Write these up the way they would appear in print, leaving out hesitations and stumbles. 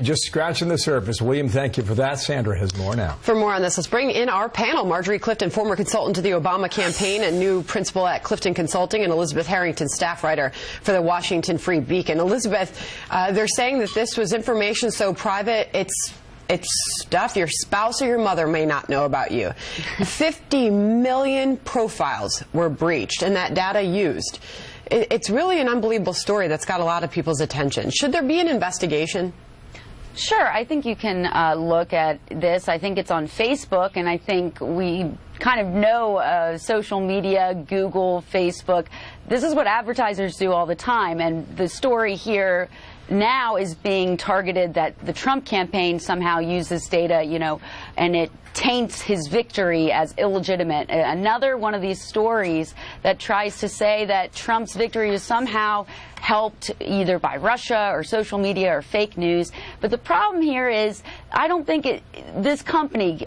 Just scratching the surface. William, thank you for that. Sandra has more now. For more on this, let's bring in our panel. Marjorie Clifton, former consultant to the Obama campaign and new principal at Clifton Consulting, and Elizabeth Harrington, staff writer for the Washington Free Beacon. Elizabeth, they're saying that this was information so private, it's stuff your spouse or your mother may not know about you. 50 million profiles were breached and that data used. It's really an unbelievable story that's got a lot of people's attention. Should there be an investigation? Sure. I think you can look at this. I think it's on Facebook, and I think we kind of know social media, Google, Facebook. This is what advertisers do all the time, and the story here now is being targeted that the Trump campaign somehow uses data, and it taints his victory as illegitimate. Another one of these stories that tries to say that Trump's victory was somehow helped either by Russia or social media or fake news. But the problem here is, I don't think this company,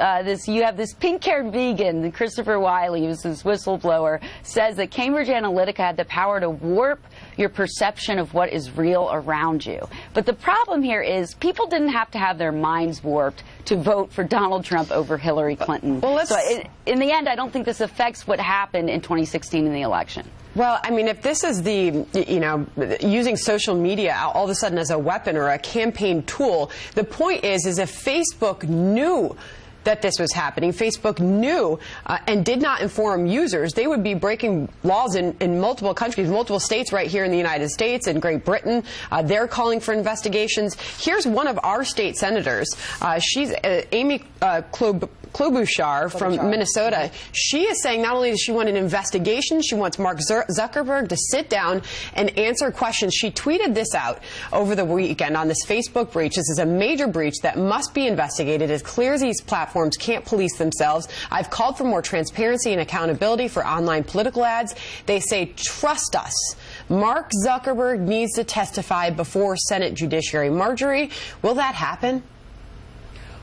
you have this pink-haired vegan, Christopher Wiley, who's this whistleblower, says that Cambridge Analytica had the power to warp your perception of what is real around you. But the problem here is people didn't have to have their minds warped to vote for Donald Trump over Hillary Clinton. Well, so in the end, I don't think this affects what happened in 2016 in the election. Well, I mean, if this is using social media all of a sudden as a weapon or a campaign tool, the point is if Facebook knew that this was happening, Facebook knew and did not inform users, they would be breaking laws in multiple countries, multiple states right here in the United States and Great Britain. They're calling for investigations. Here's one of our state senators. She's Amy Klobuchar from Minnesota. She is saying not only does she want an investigation, she wants Mark Zuckerberg to sit down and answer questions. She tweeted this out over the weekend on this Facebook breach. This is a major breach that must be investigated. It's clear these platforms can't police themselves. I've called for more transparency and accountability for online political ads. They say, trust us. Mark Zuckerberg needs to testify before Senate Judiciary. Marjorie, will that happen?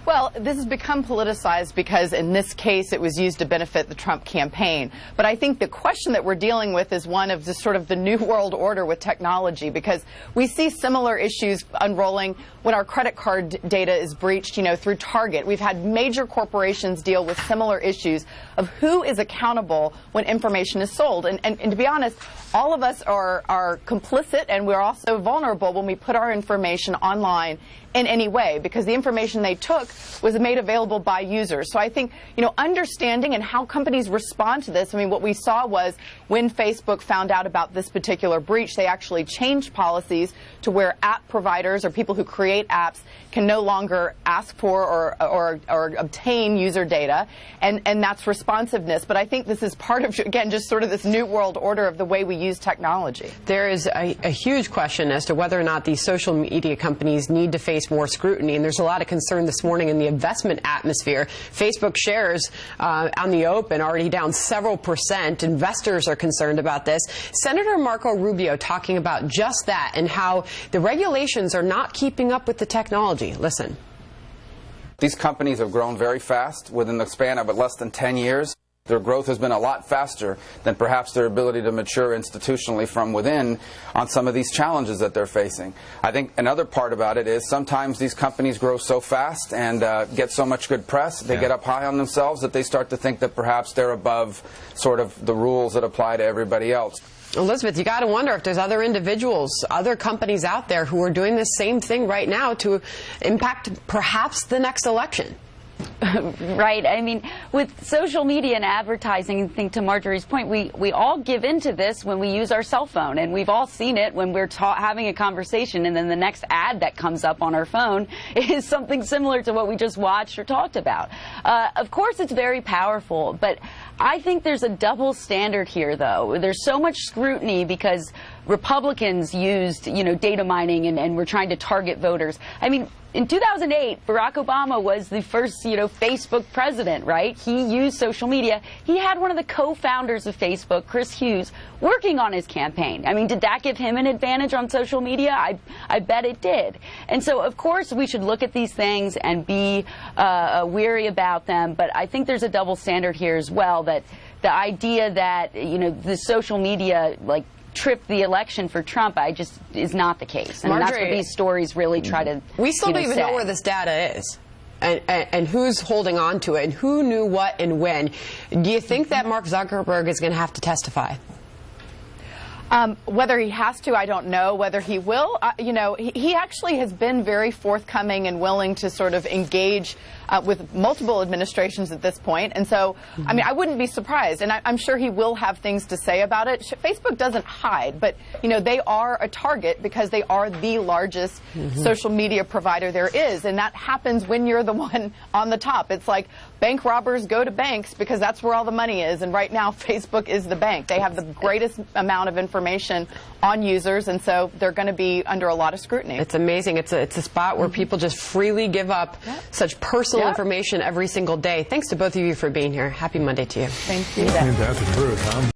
Well, this has become politicized because in this case it was used to benefit the Trump campaign. But I think the question that we're dealing with is one of the sort of the new world order with technology, because we see similar issues unrolling when our credit card data is breached, through Target. We've had major corporations deal with similar issues of who is accountable when information is sold. And to be honest, all of us are complicit, and we're also vulnerable when we put our information online in any way, because the information they took was made available by users. So I think, understanding and how companies respond to this, what we saw was when Facebook found out about this particular breach, they actually changed policies to where app providers or people who create apps can no longer ask for or obtain user data, and that's responsiveness. But I think this is part of, again, just sort of this new world order of the way we use technology. There is a huge question as to whether or not these social media companies need to face more scrutiny, and there's a lot of concern this morning in the investment atmosphere. Facebook shares on the open already down several percent. Investors are concerned about this. Senator Marco Rubio talking about just that and how the regulations are not keeping up with the technology. Listen. These companies have grown very fast within the span of less than 10 years. Their growth has been a lot faster than perhaps their ability to mature institutionally from within on some of these challenges that they're facing. I think another part about it is sometimes these companies grow so fast and get so much good press, they get up high on themselves that they start to think that perhaps they're above sort of the rules that apply to everybody else. Elizabeth, you got to wonder if there's other individuals, other companies out there who are doing this same thing right now to impact perhaps the next election. Right. With social media and advertising, I think to Marjorie's point, we all give into this when we use our cell phone, and we've all seen it when we're having a conversation, and then the next ad that comes up on our phone is something similar to what we just watched or talked about. Of course, it's very powerful, but I think there's a double standard here, though. There's so much scrutiny because Republicans used, data mining and were trying to target voters. In 2008, Barack Obama was the first, Facebook president, right? He used social media. He had one of the co-founders of Facebook, Chris Hughes, working on his campaign. Did that give him an advantage on social media? I bet it did. And so, of course, we should look at these things and be weary about them. But I think there's a double standard here as well, that the idea that, the social media, trip the election for Trump is not the case. And that's what these stories really try to We still don't even say. know where this data is. And who's holding on to it, and who knew what and when. Do you think that Mark Zuckerberg is going to have to testify? Whether he has to, I don't know. Whether he will, you know, he actually has been very forthcoming and willing to sort of engage with multiple administrations at this point. And so, I mean, I wouldn't be surprised. And I'm sure he will have things to say about it. Facebook doesn't hide, but, you know, they are a target because they are the largest social media provider there is. And that happens when you're the one on the top. It's like bank robbers go to banks because that's where all the money is. And right now, Facebook is the bank. They have the greatest amount of information on users, and so they're going to be under a lot of scrutiny. It's amazing. It's a spot where people just freely give up such personal information every single day. Thanks to both of you for being here. Happy Monday to you. Thank you. That's the truth, huh?